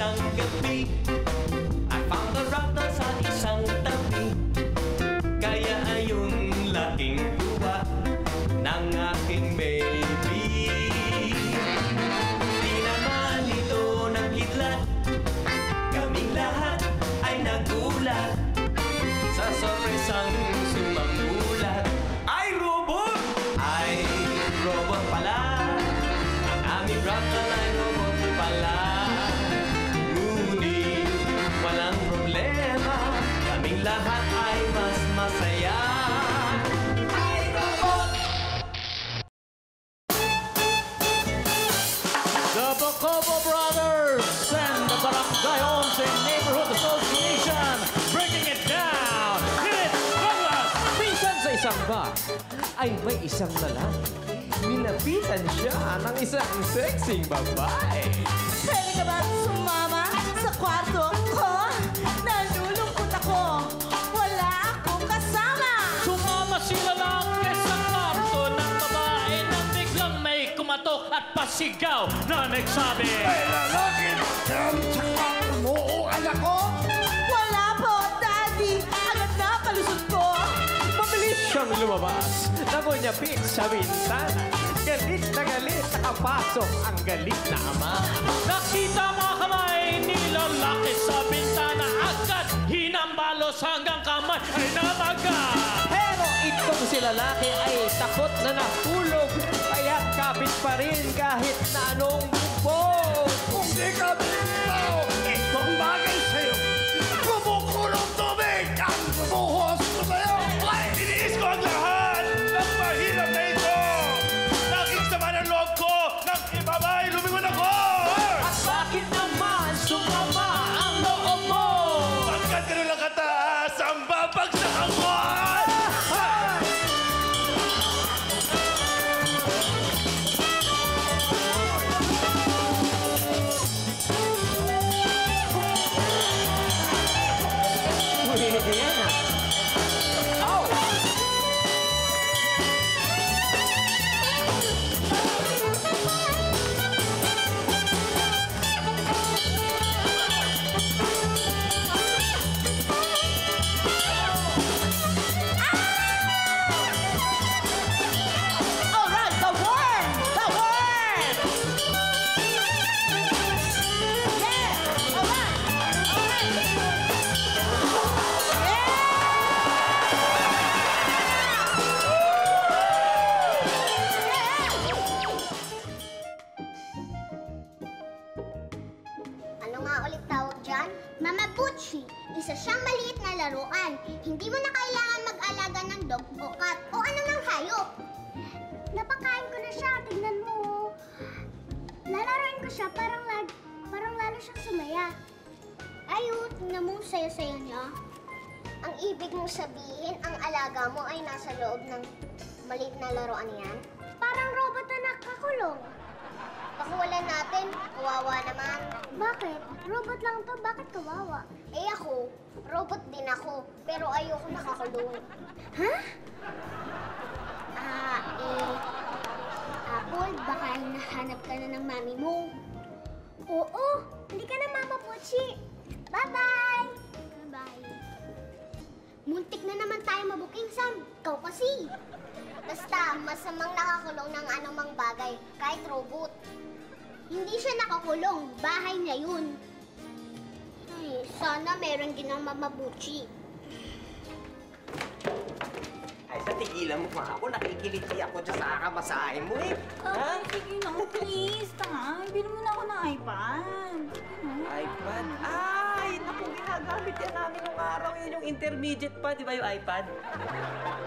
isang gabi, I found a raptor sa isang tabi. Kaya ayun laking tuwa ng aking baby. Di naman ito nagkidlat, kaming lahat ay nagulat sa sorpresang sumamulat. Ay robot! Ay robot pala, ang aming raptor ay robot pala. Ngunit walang problema, kaming lahat ay mas masaya. Ay robot! The Bacobo Brothers and the Barangay Homes and Neighborhood Association breaking it down. Hit it, Douglas! Minsan sa isang bar ay may isang lalaki. Nilapitan siya ng isang sexing babae. Pwede ka ba sumama sa kwarto ko? Nalulungkot ako. Wala akong kasama. Sumama si lalaki sa kwarto ng babae nang biglang may kumatok at pasigaw na nagsabi, Ay, lalaki! Tsaka mo, anak ko! Wala po, Daddy. Agad na palusot ko. mabilis siyang lumabas. Nangunyapit sa bintana. Galit na nakapasok ang galit na ama. Nakita mga kamay ni lalaki sa bintana. Agad hinambalos hanggang kamay ay namaga. Pero itong si lalaki ay takot na nahulog. Kaya kapit pa rin kahit na anong bubog. Kung di ka bitaw, itong bagay sa'yo. Kumukulong tubig ang buhos ko sa'yo. Ay, iniis ko ang lahat ng mahirap na ito. Nakikisama ng loob ko ng ibabay, lumingon ako. At bakit naman sumama ang loob mo? Pagkat ganun lang kataas, ang babagsakan ko. Alright, the worm! The worm! Yeah! Alright! Ano nga ulit tawag dyan? Mamabuchi. Isa siyang maliit na laruan. Hindi mo na kailangan mag-alaga ng dog o cat o anumang hayop. Napakain ko na siya. Tignan mo. Lalaroin ko siya parang lalo siyang sumaya. Ayun, tignan mo saya-saya niya. Ang ibig mong sabihin, ang alaga mo ay nasa loob ng maliit na laruan yan? Parang robot na nakakulong. Pakuwalan natin, kawawa naman. Bakit? Robot lang to, bakit kawawa? Eh ako, robot din ako, pero ayoko nakakulong. Ha? Apple, baka hinahanap ka na ng mami mo. Oo, hindi ka na Mama Puchi. Bye-bye! Bye-bye. Muntik na naman tayo mabuking, Sam. Ikaw kasi. Basta, masamang nakakulong ng anumang bagay, kahit robot. Hindi siya nakakulong. Bahay niya yun. Ay, sana meron din ang mamabuchi. Ay, sa tigilan mo pa ako. Nakikiliti ako dyan sa kamasahe mo eh. Ay, sige na, please. Tanga, bilhin mo na ako ng iPad. iPad? Ay, naku, ginagamit yan namin nung araw yun. Yung intermediate pa, di ba yung iPad?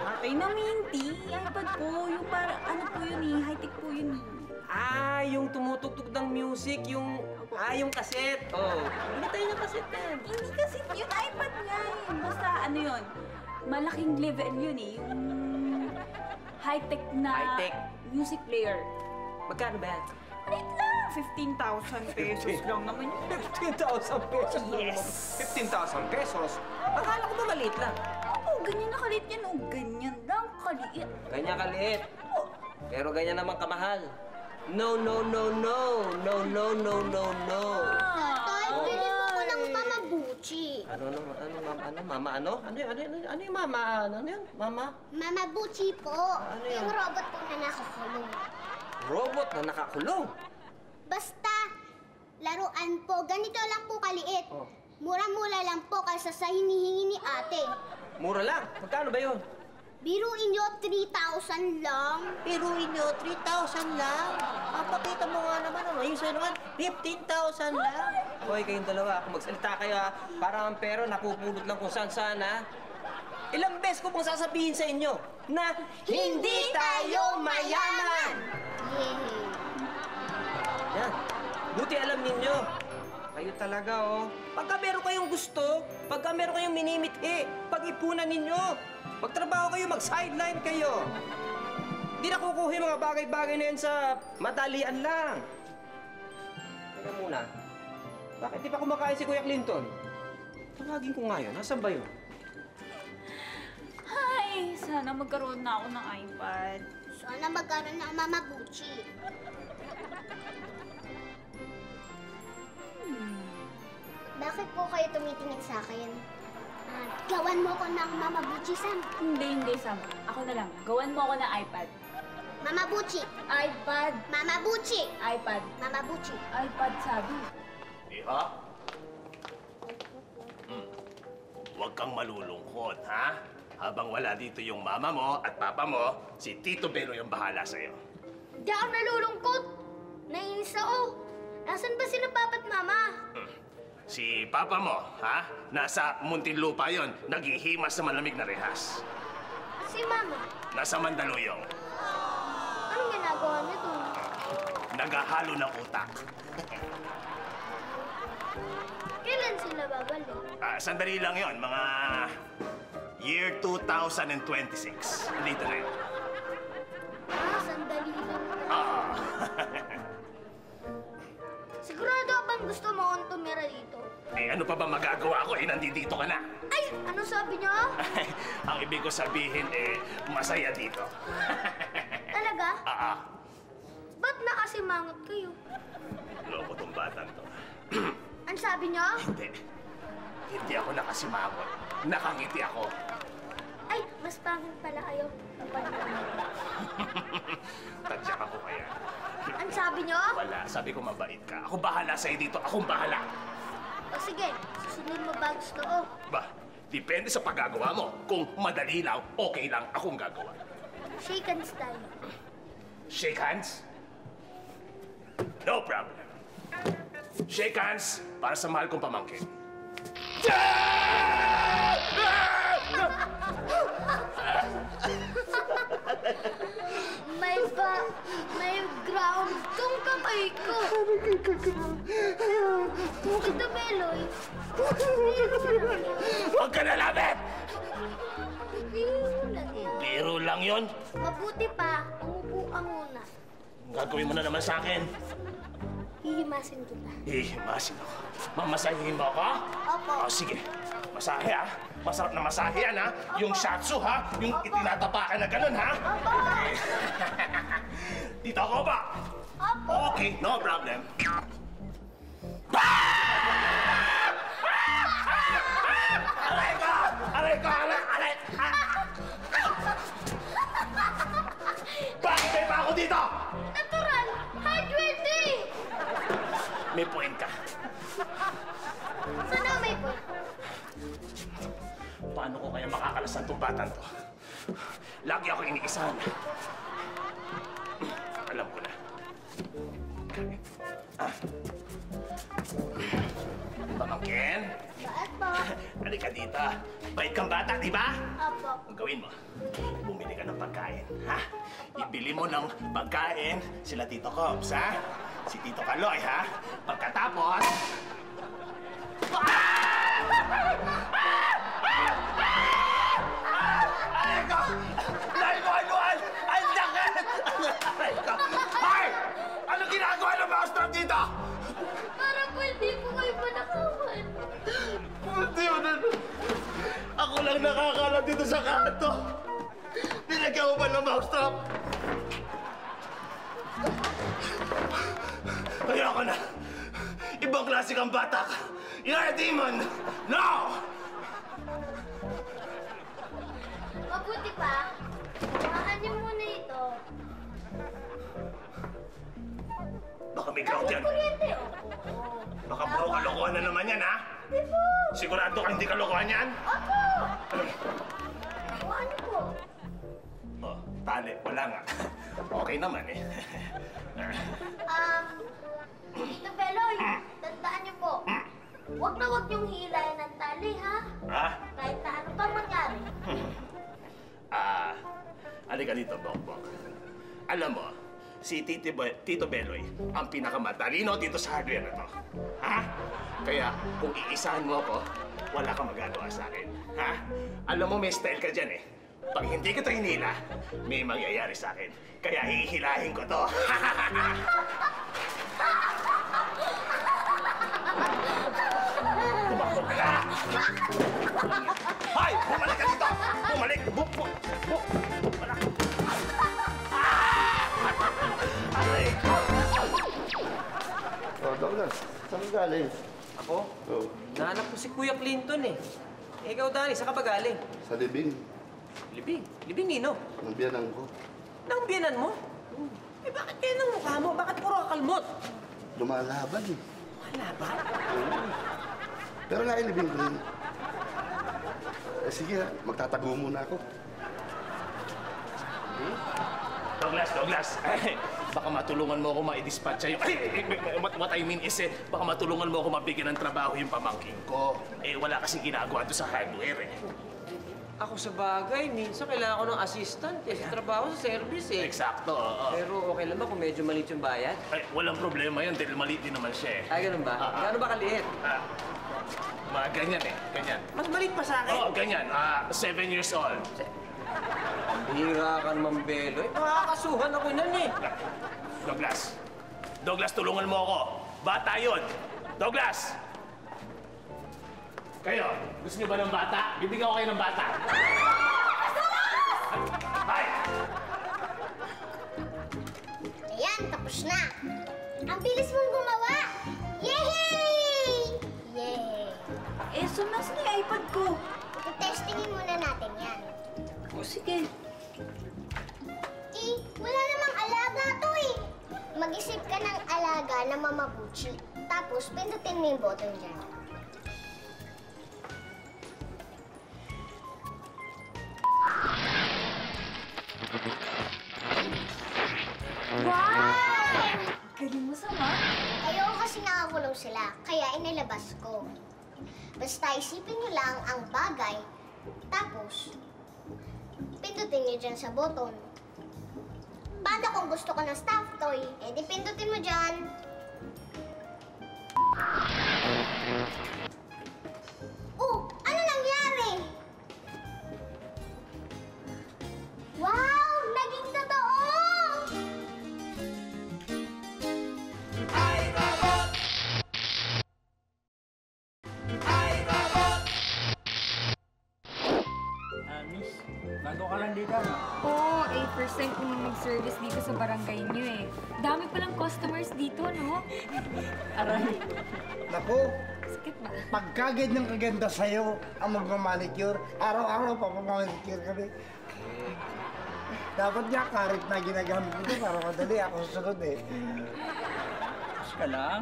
Patay na, Minty. iPad po. Yung para, ano po yun eh, high-tech po yun eh. Ah, yung tumutugtog ng music, yung cassette. Oh, hindi tayo ng cassette yan. Hindi kasi yung iPad nga yun. Basta ano yun, malaking level yun eh. Yung high-tech na High-tech. music player. Magkano ba yan? Wait lang, 15,000 pesos lang naman yun. 15,000 pesos? Yes! 15,000 pesos? Akala ko ba maliit lang? Oo, ganyan na kaliit yan. Oo, ganyan lang kaliit. Ganyan kaliit. Pero ganyan naman kamahal. No, no, no, no. No, no, no, no, no. Tay, Mama, ano? Ano yung mama? Ano yun? Mama? Mama Buchi po. Ano yun? Yung robot po na nakakulong. Robot na nakakulong? Basta, laruan po. Ganito lang po kaliit. Oh. Mura-mura lang po kaysa sa hinihingi ni ate. Mura lang. Magkano ba yun? Biruin nyo, 3,000 lang. Biruin nyo, 3,000 lang. Pakita mo nga naman, ano? Yung sa'yo naman, 15,000 lang. Hoy, kayong dalawa, kung magsalita kayo, ha? Para ang pera napupulot lang kung saan-saan, ha? Ilang beses ko pong sasabihin sa inyo na hindi tayo mayaman! Yan. Buti alam ninyo. Kayo talaga, oh. Pagka meron kayong gusto, pagka meron kayong minimithi, pag-ipunan ninyo. Magtrabaho kayo, mag-sideline kayo. Hindi na kukuha yung mga bagay-bagay na yan sa madalian lang. Teka muna, bakit di pa kumakain si Kuya Clinton? Tawagin ko nga yun. Nasaan ba yun? Ay, sana magkaroon na ako ng iPad. Sana magkaroon ng Mama Buchi. Bakit po kayo tumitingin sa akin? Gawan mo ko ng Mama Buchi, Sam. Hindi, Sam. Ako na lang. Gawan mo ako ng iPad. Mama Buchi. iPad. Mama Buchi. iPad. Mama Buchi. iPad, sabi. Iha? Huwag kang malulungkot, ha? Habang wala dito yung mama mo at papa mo, si Tito Belo yung bahala sa'yo. Di ako nalulungkot. Nainis ako. Nasaan ba sila papa at mama? Si papa mo, ha? Nasa Muntinlupa yon, naghihimas sa malamig na rehas. Si mama. Nasa Mandaluyong, Anong ginagawa niya doon? naghahalo ng utak. Kailan sila babalik? Sandali lang yon, mga year 2026. Dito na yun. Sandali lang. Ah. Sigurado bang gusto mo akong tumira dito? Ano pa ba magagawa ko? Nandito ka na. Ay! Ano sabi niyo? Ang ibig ko sabihin, masaya dito. Talaga? Ba't nakasimangot kayo? Loko tong batang to. Ang sabi niyo? Hindi. Hindi ako nakasimangot. Nakangiti ako. Ay, mas pangit pala kayo. Tadyak ako kaya. Ang sabi niyo? Wala. Sabi ko mabait ka. Ako bahala sa'yo dito. Akong bahala. O sige, susunod mo ba gusto ko? Ba, depende sa paggagawa mo. Kung madali lang, okay lang akong gagawa. Shake hands tayo. Shake hands? No problem. Shake hands para sa mahal kong pamangkin. May ground tong kamay ko. Tito Beloy. Huwag ka na labit! Biro lang yun. Biro lang yon. Mabuti pa, umupo ka muna. Gagawin mo na naman sa akin. Hihimasin kita. Hihimasin ako. Mamasahin mo ako? Opo. O, sige. Masahe, ha? Masarap na masahe yan, ha? Yung shatsu, ha? Yung itinatapakan na ganun, ha? Okay. Dito ako ba? Okay, no problem. Aray ko! Aray ko! Aray! Bakit may pa ako dito? Natural! Hardworthy! May point ka. Sana may point. Paano ko kaya makakalasan tong batang to? Lagi ako iniisahan. Alam ko na. Pamangkin, Bakit po? halika dito. Bait kang bata, di ba? Opo. Ang gawin mo, bumili ka ng pagkain, ha? Ibili mo ng pagkain sila Tito Cobbs, ha? Si Tito Kaloy, ha? Pagkatapos... Aray ko! Nalbuan! Ang sakit! Aray ko! Hoy! Ano ginagawa ng mga staff dito? Para po hindi po kayo manakawan. Hindi mo na... Ako lang nakakalat dito sa kanto. Nilagyan mo ba ng mousetrap? Ayoko na. Ibang klase kang bata ka. You're a demon! No! mabuti pa, hawakan niyo muna ito. Baka may ground yan. Kuryente, Baka puro kalokohan na naman yan, ha? Di po. Sigurado ka hindi kalokohan yan? Opo. Hawakan niyo po. Oh, tali. Wala nga. Okay naman, eh. Tito Beloy, tandaan niyo po. Huwag na huwag niyong hilayan ng tali, ha? Ha? Kahit na ano pang mangyari. Halika dito, Bongbong. Alam mo, si Tito Beloy ang pinakamatalino dito sa hardware na to. Ha? Kaya kung iisahan mo ako, wala kang magagawa sa akin. Ha? Alam mo, may style ka dyan, eh. Pag hindi ko ito hinila, may mangyayari sa akin. Kaya hihilahin ko to. Tumakot ka! Hoy! Bumalik ka dito! Bumalik! Bumalik! Aray! Oh, Douglas, saan ka galing? Ako? Oh, Nahanap ko si Kuya Clinton eh. Ikaw, Danny, saan ka ba galing? sa libing. Libing. Libing nino. Ng biyanan ko. Nang biyanan mo? Eh, bakit kaya ng mukha mo? Bakit puro kakalmot? Lumalaban eh. Wala ba? Pero nailibing ko rin. Eh sige, magtatago muna ako. Douglas, baka matulungan mo ako ma-dispatcha yung... What I mean is, baka matulungan mo ako mabigyan ng trabaho yung pamangking ko. Eh, wala kasi ginagawa doon sa hardware, eh. Ako sa bagay, minsan kailangan ko ng assistant kasi trabaho sa service eh. Eksakto, oo. Pero okay lang ba kung medyo maliit yung bayad? Ay, walang problema yan dahil maliit din naman siya, eh. Ay, ganun ba? Gano'n ba kaliit? Mga ganyan, eh. Ganyan. Mas maliit pa sa akin. Oo, ganyan. 7 years old. Bihira ka naman, Belo. Eh, makakasuhan ako nun eh. Douglas, tulungan mo ako. Bata yun. Douglas! Kayo, gusto niyo ba ng bata? Bibigyan ko kayo ng bata. Bye! Ayan, tapos na. Ang bilis mong gumawa. Yehey! Yehey! Eh, sumasan yung iPad ko. Testingin muna natin yan. O, sige. Wala namang alaga to eh. Mag-isip ka ng alaga na mamabuchi. Tapos, pindutin mo yung button dyan. Wow! Galing mo, Sama. Ayoko kasi nakakulong sila, kaya inilabas ko. Basta isipin nyo lang ang bagay, tapos pindutin nyo dyan sa button. Paano kung gusto ko ng stuffed toy? Eh di pindutin mo dyan. Oh, ano nangyari? Wow! Naging totoo! Miss, bago ka lang dito, no? Oo, first time kong mag-service dito sa barangay niyo eh. Dami palang customers dito, no? Aray. Naku, Sakit ba? pagka ganyang kaganda sa'yo ang magmamanicure, araw-araw papamanicure kami. Dapat nga karit na ginagamit ko para madali ako susunod eh. Tapos ka lang.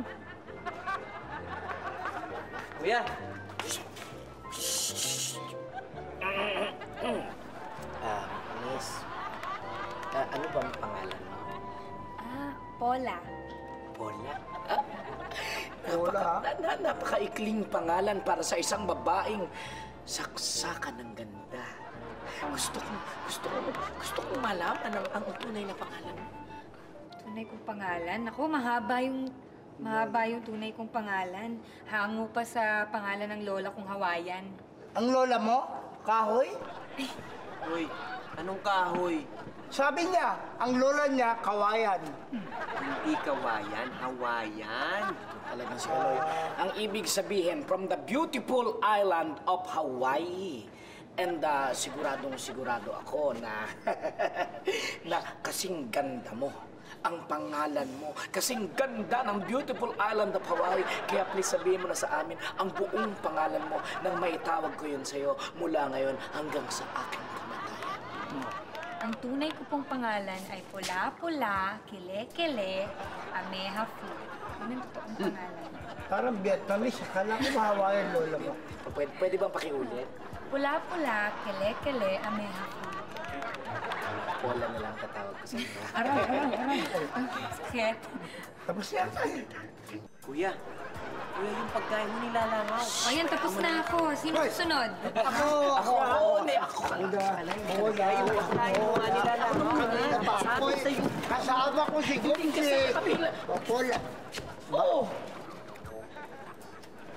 Kuya, Miss, ano bang pangalan mo? Paula. Paula? Paula, ha? Napakaikling pangalan para sa isang babaeng saksakan ng ganda. Gusto kong malaman ang tunay na pangalan mo. Tunay kong pangalan? Ako, mahaba yung tunay kong pangalan. Hango pa sa pangalan ng lola kong Hawaiian. Ang lola mo, kahoy? uy, anong kahoy? Sabi niya, ang lola niya, kawayan. Hindi kawayan, Hawaiian. Talagang si Aloy. Ang ibig sabihin, from the beautiful island of Hawaii. And sigurado ako na na kasing ganda mo. Ang pangalan mo, kasing ganda ng beautiful island of Hawaii. Kaya please sabihin mo na sa amin ang buong pangalan mo nang maitawag ko yun sa'yo mula ngayon hanggang sa aking kamatayan. Ang tunay ko pong pangalan ay Pula-Pula, Kile-Kile, Ameha Fu. Yun ang totoong pangalan. Parang Vietnamese. Akala ko Hawaiian lola mo. Pwede bang pakiulit? Pula-Pula, Kile-Kile, Ameha Fu. Pola na lang tatawag ko sa inyo. Aray. Sakit. Tapos yan tayo. Kuya, yung pagkain mo nilalangaw. Ayan, tapos na ako. Sino susunod? Ako. Yung pagkain mo nga nilalangaw. Sabi sa'yo. Kasama ko si Gumsi. Pola. Oo.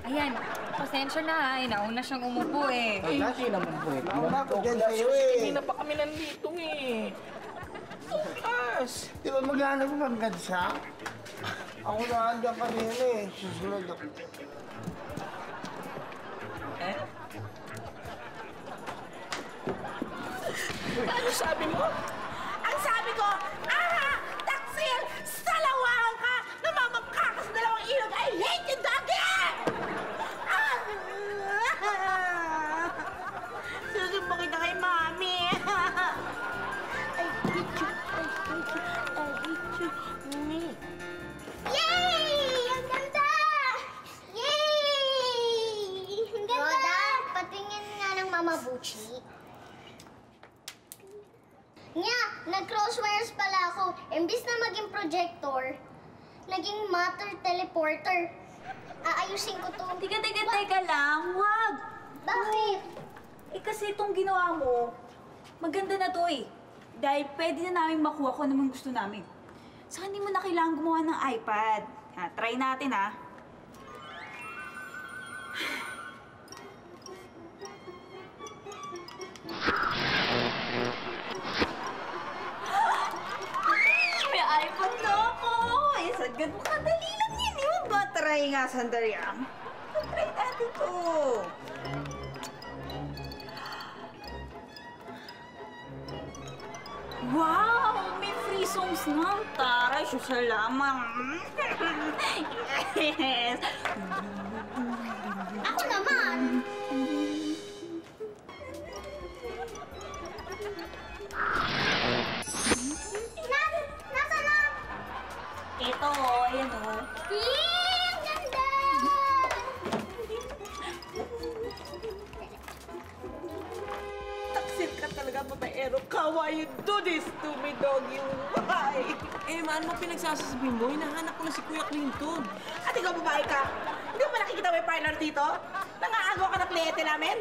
Ayan, pasensya na ha. Nauna siyang umupo eh. Hindi naman pwede. Nauna ko dyan sa'yo eh. Hindi na pa kami nandito eh. Bukas! Di ba maghanap ko ng gansa? Ako na andyan kanina eh. Susunod ako. Ano sabi mo? Ang sabi ko, taksil, salawahan ka, namamangka ka sa dalawang ilog. I hate you, doggy! Susumbong kita kay Mami. I hate you, I hate you. Yay! Ang ganda! Yay! Ang ganda! Roda, patingin nga ng Mama Bucci. Nya, nag-crosswires pala ako. Imbis na maging projector, naging matter teleporter. Aayusin ko to. Teka lang, wag! Bakit? Eh kasi itong ginawa mo, maganda na to eh. Dahil pwede na namin makuha kung ano man gusto namin. Saka hindi mo na kailangan gumawa ng iPad. Try natin ha. May iPad na ako! Eh, sagad mo kadali lang yun. Yung ba? Try nga, sandali ah. Try natin to. Wow! May free songs na. Taray, salamat. Yes! Ako naman! Nasa na? Ito, ayan o. Ang ganda! Taksil ka talaga, babaero. How you do this to me, doggy? Why? Eh, ano mo pinagsasasabi mo? Hinahanap ko na si Kuya Clinton. At ikaw, babae ka? Hindi mo ba nakikita may parlor dito? Nangaagaw ka ng kliyente namin?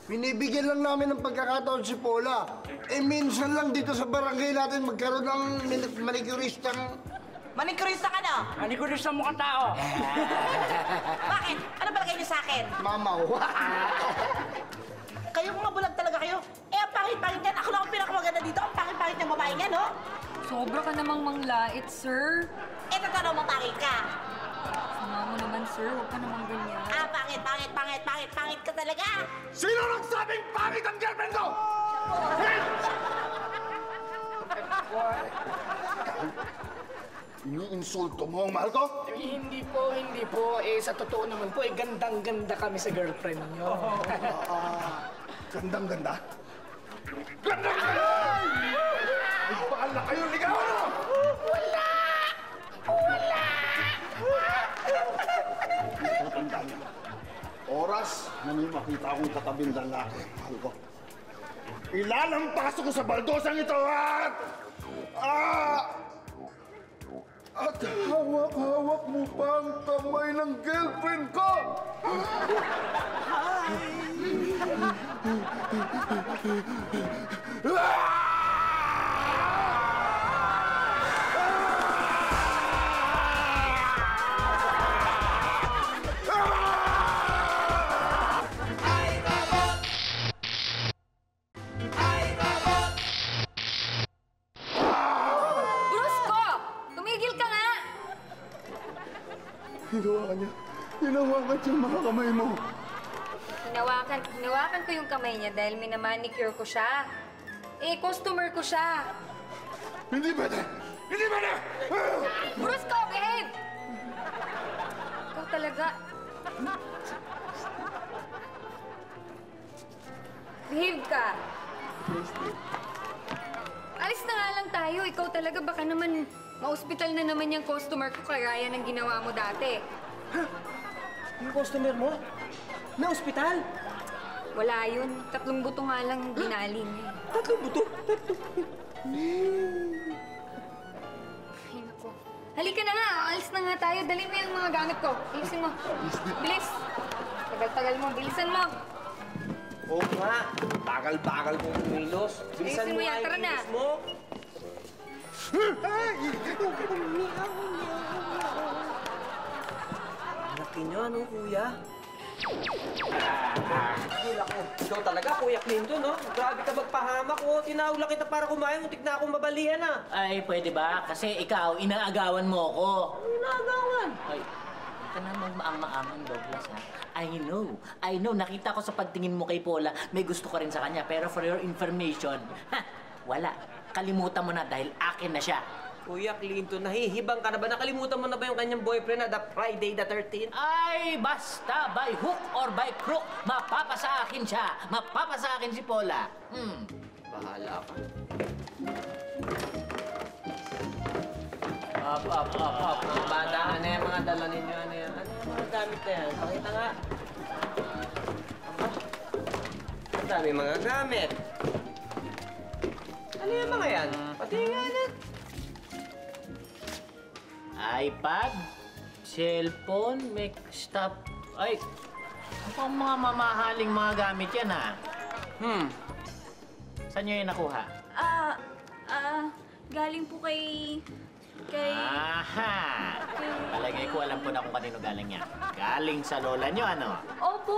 Binibigyan lang namin ng pagkakataon si Pola. Eh, minsan lang dito sa barangay natin magkaroon ng manicuristang... Manicurista ka na? Manicurista mo kang tao. Bakit? Ano palagay niyo sa akin? Mamaw. Kayo mga bulag talaga kayo. Eh, ang pangit-pangit yan. Ako lang ang pinakamaganda dito. Ang pangit-pangit ng babae yan, no? Sobra ka namang manglait, sir. Eh, totoo mo pangit ka. Sama mo naman, sir. Huwag ka namang ganyan. Pangit ka talaga. Sino nagsabing pangit ang girlfriend ko? Iniinsulto mo ang mahal ko? Hindi po. Eh, sa totoo naman po, gandang-ganda kami sa girlfriend niyo. Gandang-ganda? Gandang-ganda! Nagpakal na kayo, ligawan mo! Wala! Tandaan niyo. Oras na may makita akong katabing lalaki, mahal ko. Ilalampaso ko sa baldosang ito at hawak-hawak mo pa ang kamay ng girlfriend ko! Brusco! Tumigil ka nga! Hinawakan niya. Hinawakan siya mga kamay mo. Hinawakan ko yung kamay niya dahil minamanicure ko siya. Eh, customer ko siya. Hindi pwede! Hindi pwede! Brusco, behave! Ikaw talaga. Behave ka. talaga. Baka naman ma-hospital na naman yung customer ko kagaya ng ginawa mo dati. Yung customer mo? Na ospital? Wala yun. 3 buto nga lang binali niya. 3 buto? Ay, naku. Halika na nga. Alis na nga tayo. Dali mo yung mga gamit ko. Bilisin mo. Bilis. Tagal-tagal mo. Bilisan mo. Oo nga. Bagal-bagal mong umilos. Bilisin mo yan. Tara na. Mo. Laki nyo, ano, kuya? Ikaw talaga, Kuya Clinton, no? Grabe ka magpahamak, oh. Tinawag kita para kumain. Muntik na akong mabalian, ah. Ay, pwede ba? Kasi ikaw, inaagawan mo ako. Inaagawan? Ay, huwag ka na magmaang-maangan, Douglas, ha? I know. Nakita ko sa pagtingin mo kay Paula, may gusto ka rin sa kanya. Pero for your information, wala. Kalimutan mo na dahil akin na siya. Kuya Clinton, nahihibang ka na ba? Nakalimutan mo na ba yung kanyang boyfriend na the Friday the 13th? Ay, basta by hook or by crook, mapapasa akin siya. Mapapasa akin si Paula. Bahala ka. Up. Mga bata, ano yung mga dala ninyo? Ano yung mga gamit na yan? Pakita nga. Ang dami mga gamit. Ano yung mga yan? Pati nga na. iPad, cellphone, make stop. Ay, mukhang mga mamahaling mga gamit yan, ha? Saan nyo yung nakuha? Galing po kay... Aha! Palagay ko alam ko na kung kanino galing yan. Galing sa lola nyo, ano? Opo!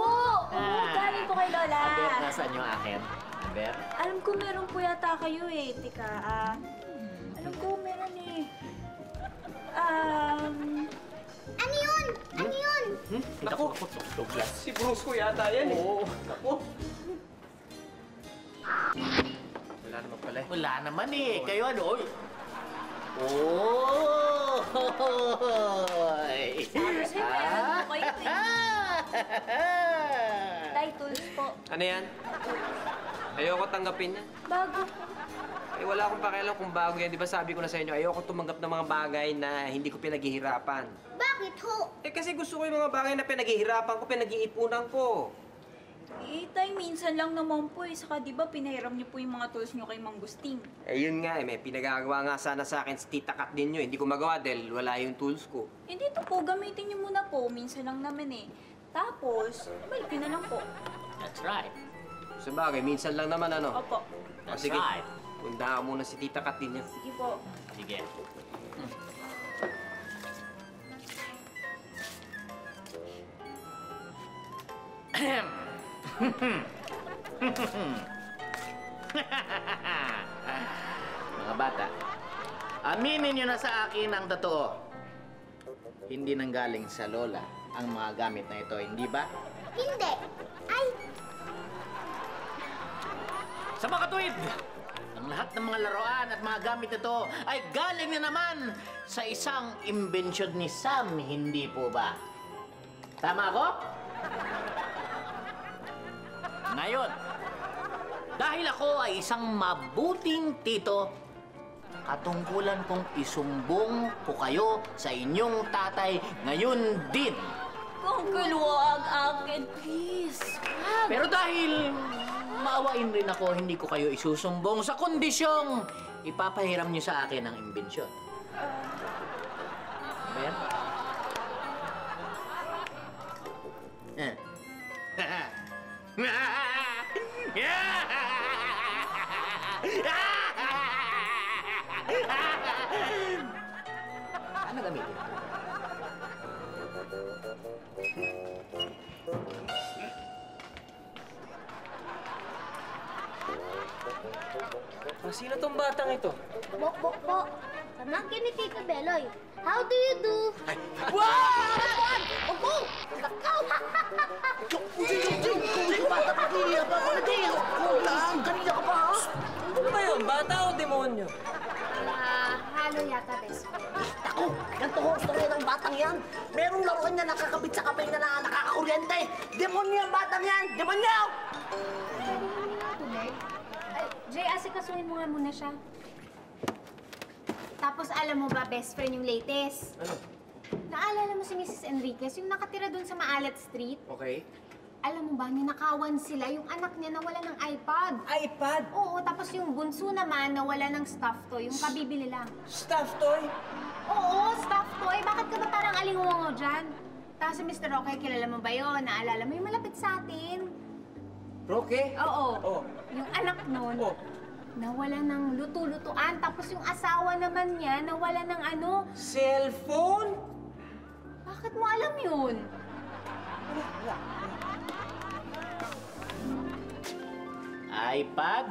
Galing po kay Lola. Aber, nasaan yung akin? Aber? Alam ko meron po yata kayo eh. Tika, alam ko meron eh. Ano yun? Ano yun? Naku, Douglas. si Bruce ko yata yan eh. Oo. Naku. Wala naman pala eh. Wala naman eh. Kayo ano? Oh! Kasi meron po kayo eh. Titles po. Ano yan? Ayoko tanggapin yan. Bago. Eh, wala akong pakialam kung bago yan. Di ba sabi ko na sa inyo, ayoko tumanggap ng mga bagay na hindi ko pinaghihirapan. Bakit ho? Eh, kasi gusto ko yung mga bagay na pinaghihirapan ko, pinag-iipunan ko. Eh, tay, minsan lang naman po eh. Saka di ba pinahiram niyo po yung mga tools niyo kay Mang Gusting. Eh, yun nga eh. May pinagagawa nga sana sa akin si Tita Kat din nyo. Hindi ko magawa dahil wala yung tools ko. Eh, dito po, gamitin niyo muna po. Minsan lang naman eh. Tapos, balik niyo na lang po. That's right. Sa bagay, minsan lang naman ano. Opo. That's Sige, right. punta ka muna si Tita Kat din nyo. Sige po. Sige. Mga bata, aminin nyo na sa akin ang totoo. Hindi nanggaling sa lola ang mga gamit na ito, hindi ba? Hindi. Ay, Sa mga katuwid, ang lahat ng mga laruan at mga gamit ito ay galing na naman sa isang imbensyon ni Sam, hindi po ba? Tama ako? Ngayon, dahil ako ay isang mabuting tito, katungkulan kong isumbong ko kayo sa inyong tatay ngayon din. Uncle, wag akin, please. Pero dahil maawain rin ako, hindi ko kayo isusumbong sa kondisyong ipapahiram niyo sa akin ang imbensyon. Ba yan? Ano gamitin? Sino tong batang ito? Bok. Pamangkin ni Tito Beloy. How do you do? Opo! Lakaw! Jing! Bata pa kaya pa ako na din! Kulang! Kanina ka pa, ha? Ano ba yun? Bata o demonyo? Halo yata, best. Ako! Ganito ko gusto rin ang batang yan! Merong laruan niya nakakabit sa kamay na nakakakuryente! Demonyo ang batang yan! Demonyo! Jay, asikasuhin mo nga muna siya. Tapos alam mo ba, best friend yung latest? Ano? Naalala mo si Mrs. Enriquez, yung nakatira doon sa Maalat Street? Okay. Alam mo ba, ninakawan sila, yung anak niya nawala ng iPad. iPad? Oo, tapos yung bunso naman nawala ng stuffed toy, yung kabibili lang. Stuffed toy? Oo, stuffed toy. Bakit ka ba parang alingongo dyan? Tapos si Mr. Roque, kilala mo ba yun? Naalala mo yung malapit sa atin? Roque? Oo. Oh. Yung anak nun, Oh. nawala ng luto-lutuan. Tapos yung asawa naman niya, nawala ng ano? Cellphone? Bakit mo alam yun? iPad,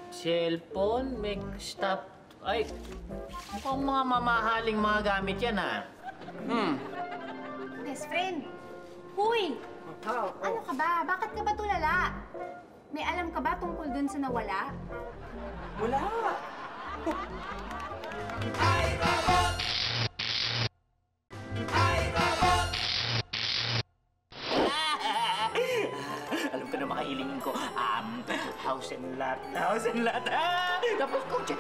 cellphone, make stop. Ay, mukhang mga mamahaling mga gamit yan, ha? Best friend. Huy! Ano ka ba? Bakit ka ba tulala? May alam ka ba tungkol dun sa nawala? Wala. Alam ko na makahilingin ko. House and lot. House and lot. Tapos kotse.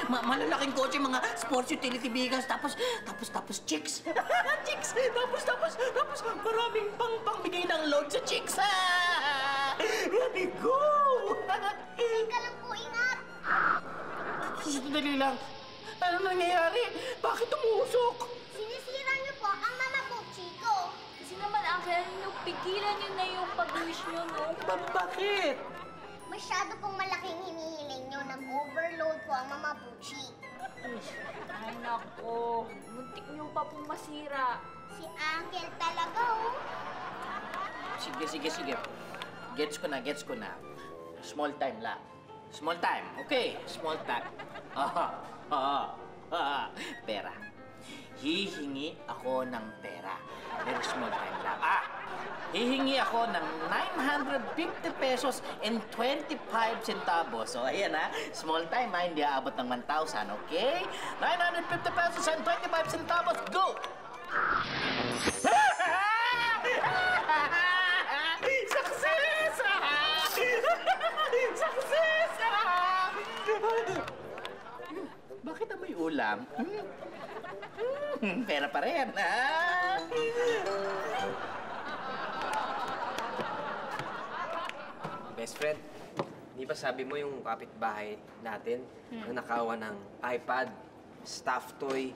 Malalaking kotse, mga sports utility vehicles. Tapos chicks. Chicks. Tapos maraming pangbigay ng load sa chicks. Ready, go! Teka lang po, ingat! Dali lang. Ano nangyayari? Bakit umusok? Sinisira niyo po ang Mama Pucci ko. Kasi naman, Uncle, pigilan niyo na yung pag-wish niyo, no? Bakit? Masyado pong malaking hinihiling niyo. Nag-overload po ang Mama Pucci. Ay, nako. Muntik niyo pa pong masira. Si Uncle talaga, oh. Sige. Gets ko na. Small time lang. Small time, okay? Small time. Pera. Hihingi ako ng pera. Very small time lang. Hihingi ako ng 950 pesos and 25 centavos. So, ayan small time hindi aabot ng 1,000, okay? 950 pesos and 25 centavos, go! Success! Success! Bakit amoy ulam? Pera pa rin, Best friend, di ba sabi mo yung kapitbahay natin na nakawa ng iPad, stuffed toy,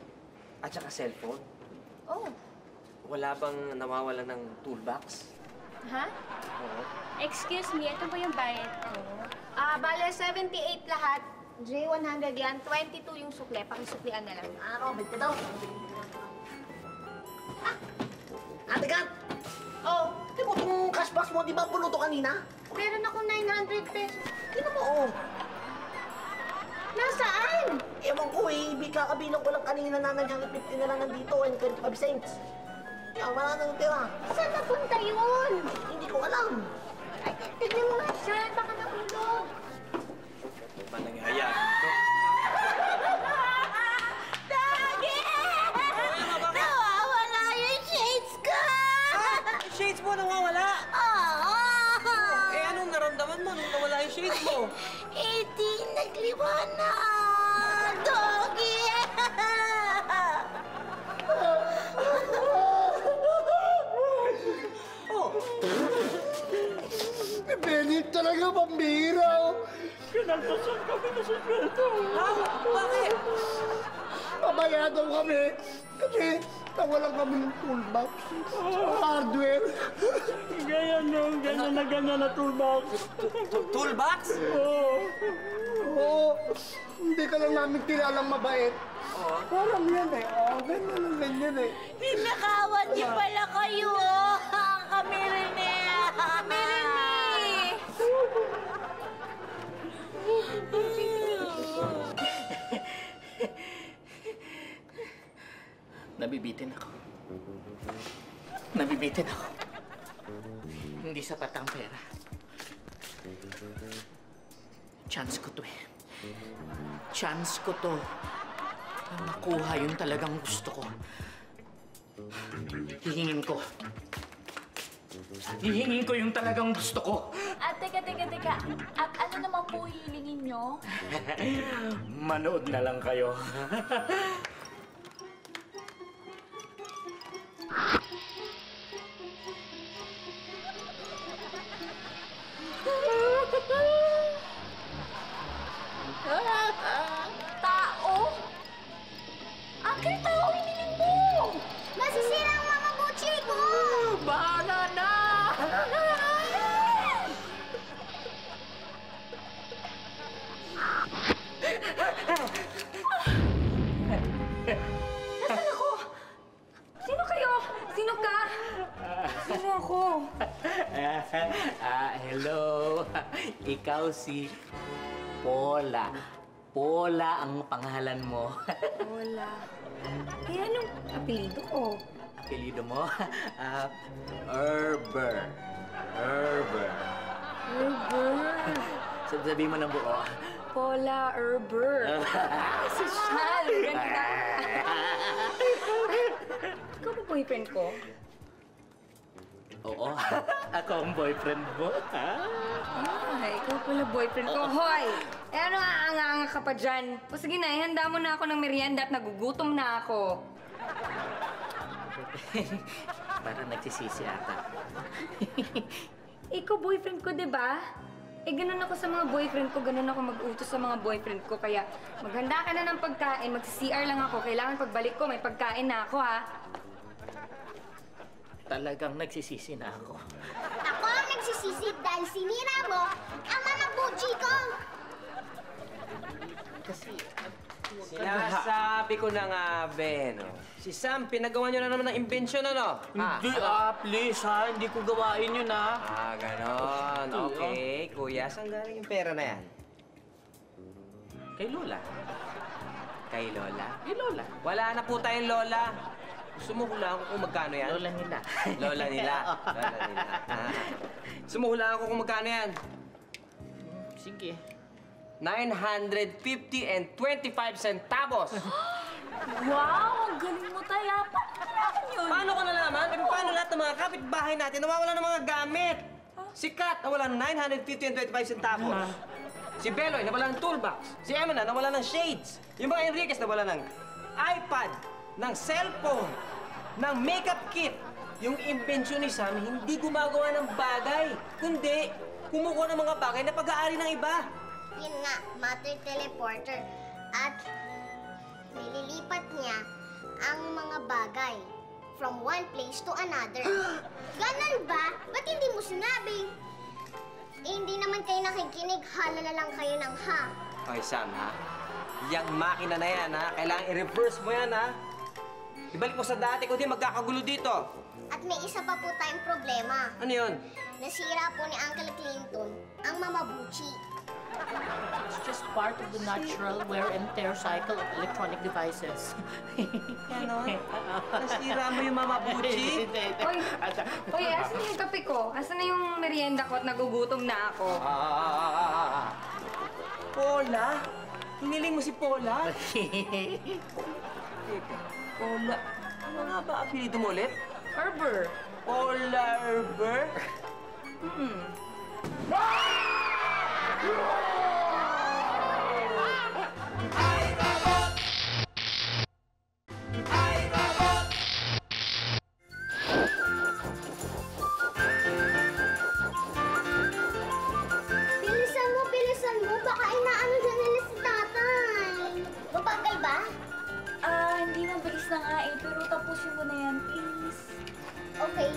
at saka cellphone? Oh, Wala bang nawawala ng toolbox? ha? Oo. Excuse me, ito ba yung bayad ko? Bale, 78 lahat. J100 yan, 22 yung sukle. Pakisuklian na lang. Robert ka daw. Ate Kat! Oh, Di mo itong cash box mo, di ba puluto kanina? meron akong 900 pesos. Di mo, Nasaan? Ewan ko kakabilang ko lang kanina na 950 na lang nandito and 25 cents. Yung wala nang tira. Saan napunta yun? Hindi ko alam. Ay, tignan mo nga dyan. Baka nahulog. Ano ba nangyayari dito? Dagi! Nawawala yung shades ko! Shades mo nawawala? Oo! Eh, anong naramdaman mo nung nawala yung shades mo? Hindi nagliwanag! Doggy! Benny talaga pambihira. Kinalpasan kami na sa sweldo. Bakit? Pabayado kami. Kasi nawalan kami ng toolbox. Hardware. Ganyan na toolbox. Toolbox? Oo. Hindi ka lang namin kilalang mabait. Parang yan ganyan eh. Pinakawan niyo pala kayo, oh! Kami rin eh! Kami rin eh! Nabibitin ako. Hindi sapat ang pera. Chance ko to Chance ko to. Na makuha yung talagang gusto ko. Hihingin ko. Hihingin ko yung talagang gusto ko. At teka. At ano naman po hilingin nyo? Manood na lang kayo. Tao? Akin tao hiniling mo! Masisira ang mga butchi ko! Bahala na! Nasaan ako? Sino kayo? Sino ka? Sino ako? Hello. Ikaw si Paula. Paula ang pangalan mo. Wala. Eh, anong apelido ko? Apelido mo? Herber. Herber. Herber. Sabihin mo ng buo. Paula Herber. Sosyal. Ganda. Ikaw ba boyfriend ko? Oo. Ako ang boyfriend mo. Ikaw pala boyfriend ko. Hoy! Eh ano aanga-anga ka pa dyan? O sige na, ihanda mo na ako ng merienda at nagugutom na ako. Parang nagsisisi ata. Ikaw boyfriend ko, di ba? Eh ganun ako sa mga boyfriend ko, ganun ako mag-utos sa mga boyfriend ko. Kaya maghanda ka na ng pagkain, mag-CR lang ako. Kailangan pagbalik ko, may pagkain na ako, ha? Talagang nagsisisi na ako. Ako ang nagsisisi dahil sinira mo ang mga butchi ko! Sinasabi ko na nga, Ben. Si Sam, pinagawa niyo na naman ng invention, ano? Hindi, please, ha? Hindi ko gawain yun, ha? Ganon. Okay, kuya, saan galing yung pera na yan? Kay Lola. Kay Lola? Kay Lola. Wala na po tayong Lola. Gusto mo hulaan ko kung magkano yan? Lola nila. Lola nila. Lola nila. Gusto mo hulaan ko kung magkano yan? Sige. 950 and 25 centavos. Wow! Ang galing mo, Taya. Paano naman yun? Paano ko nalaman? Eh, paano lahat ng mga kapitbahay natin nawawala ng mga gamit? Si Kat nawala ng 950 and 25 centavos. Si Beloy nawala ng toolbox. Si Emma nawala ng shades. Yung mga Enriquez nawala ng iPad, ng cellphone, ng makeup kit. Yung invention ni Sam hindi gumagawa ng bagay, kundi kumukuha ng mga bagay na pag-aari ng iba. Yun nga, matter teleporter. At nililipat niya ang mga bagay from one place to another. Ganon ba? Ba't hindi mo sinabi? Eh, hindi naman kayo nakikinig. Hala na lang kayo ng ha. Okay, Sam, ha? Yang makina na yan, ha? Kailangan i-reverse mo yan, ha? Ibalik mo sa dati ko din magkakagulo dito. At may isa pa po tayong problema. Ano yun? Nasira po ni Uncle Clinton ang mamabuchi. It's just part of the natural wear and tear cycle of electronic devices. Ano? Nasira mo yung mamabuchi? Oy, asan na yung kape ko? Asan na yung merienda ko at nagugutom na ako? Paula? Hiniling mo si Paula? Paula? Ano nga ba apelido mo ulit? Herber. Paula Herber? Bilisan mo. Baka inaano na nila si tatay. Mabagal ba? Hindi mabilis na nga eh. Pero tapusin mo na yan, please. Okay.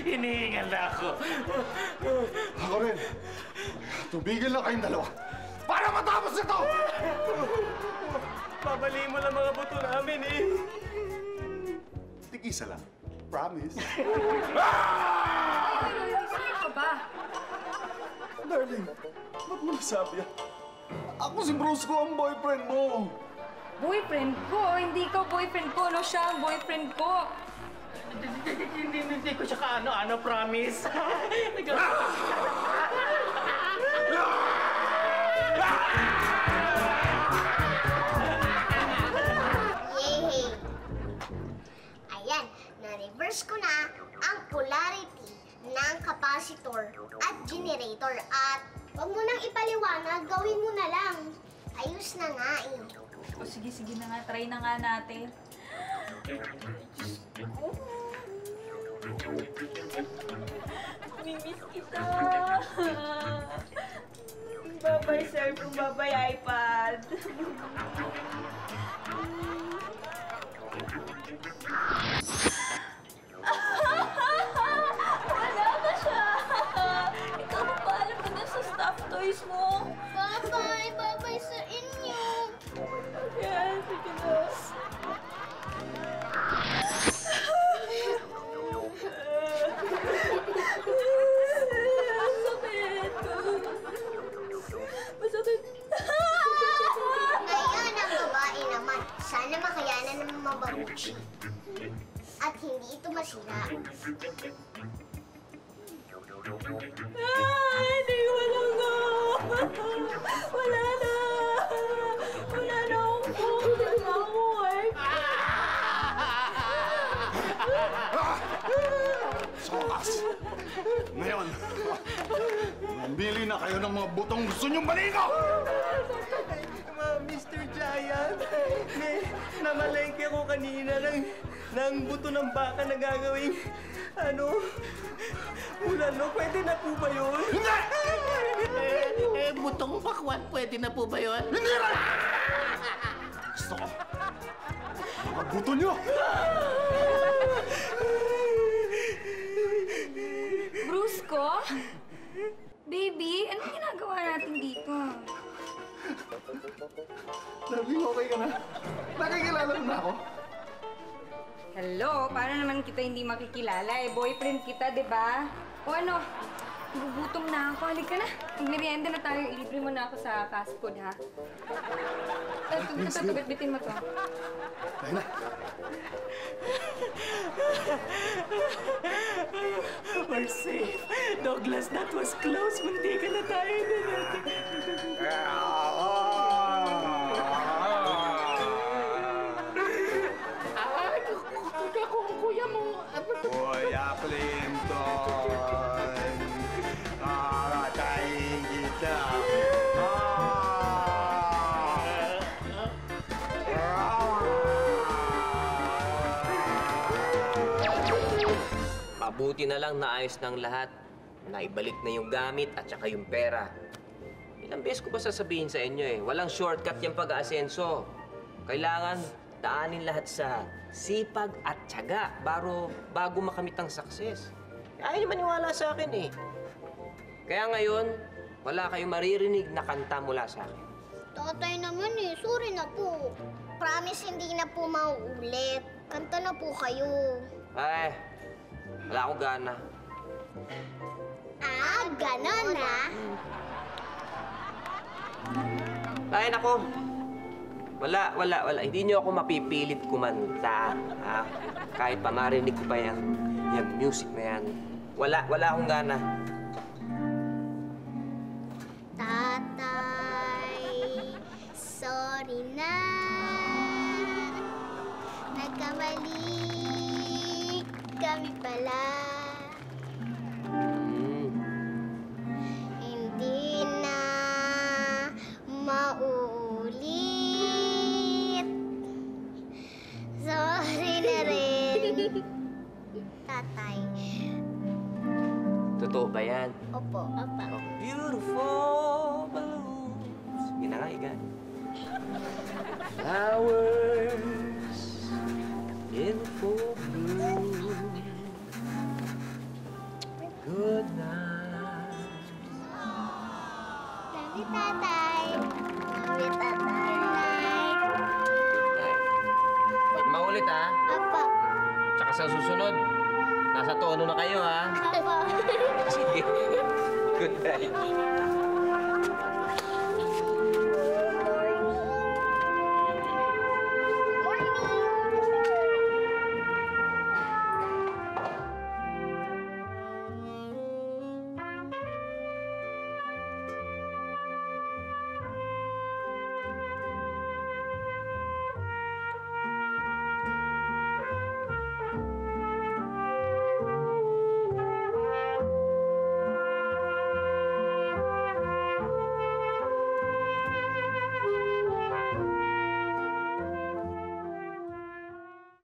Hinihingal na ako. Ako rin. Tumigil na kayong dalawa. Para matapos ito! Babaliin mo lang mga buto namin, eh. Tig-isa lang. Promise. Saan ka ba? Darling, ba't mo nasabi yan? Ako si Brusco ang boyfriend mo. Boyfriend ko? Hindi ka boyfriend ko. No, siya ang boyfriend ko. Hindi ko siya kaano-ano. ano, promise? Yay! Ayan, na-reverse ko na ang polarity ng capacitor at generator. At huwag mo nang ipaliwanag, gawin mo na lang. Ayos na nga eh. O sige, sige na nga. Try na nga natin. Mimiss kita. Babay, sir. Babay, iPad. Wala na siya. Ikaw mo pa alam mo na sa stuffed toys mo. Bye-bye! Bye-bye sa inyo! Yan, sige na. Masakit. Masakit. Ngayon ang babae naman. Sana makayanan ng mababuchi. At hindi ito masira. Hindi, wala na. Wala na. Wala na akong phone. Wala na akong wifi. Sokas! Ngayon, mamili na kayo ng mga butong gusto niyong baligaw! Mr. Giant, namalengke ko kanina ng buto ng baka na gagawing, ulalo. Pwede na po ba yun? Hindi! Butong pakwan, pwede na po ba yun? Hindi rin! Gusto ko, mga buto niyo! Brusco? Baby, anong ginagawa natin dito? Darling, okay ka na? Nakikilala mo na ako? Hello? Paano naman kita hindi makikilala? Boyfriend kita, di ba? O ano? Gugutom na ako. Halika na. Magmerienda na tayo. Ilibre mo na ako sa fast food, ha? Ito, bitbitin mo to. Tayo na. We're safe. Douglas, that was close. Munti ka na tayo. Kuya mo. Kuya Clinton, kakatayin kita. Mabuti na lang naayos ng lahat. Naibalik na yung gamit at saka yung pera. Ilang beses ko pa sasabihin sa inyo eh, walang shortcut yung pag-aasenso. Kailangan daanin lahat sa sipag at tiyaga bago makamit ang success. Ayaw niyo maniwala sa akin eh. Kaya ngayon, wala kayong maririnig na kanta mula sa akin. Tatay naman eh, sorry na po. Promise hindi na po mauulit. Kanta na po kayo. Ay, wala akong gana. Ah, ganon na. Ay, nako. Wala. Hindi niyo ako mapipilit kumanta. Ha? Kahit pa marinig ko pa yung music na yan. Wala akong gana. Tatay, sorry na. Nagkamali kami pala. Hindi na mauulit. Sorry na rin. Tatay. Totoo ba yan? Opo. Oh, beautiful balloons. Yun na nga, igan. Flowers in full bloom. Good night. Love you, Tatay. Love you, Tatay. Huwag maulit, ha? Opo. Tsaka sa susunod, nasa tono na kayo, ha? Opo. Sige. Good night.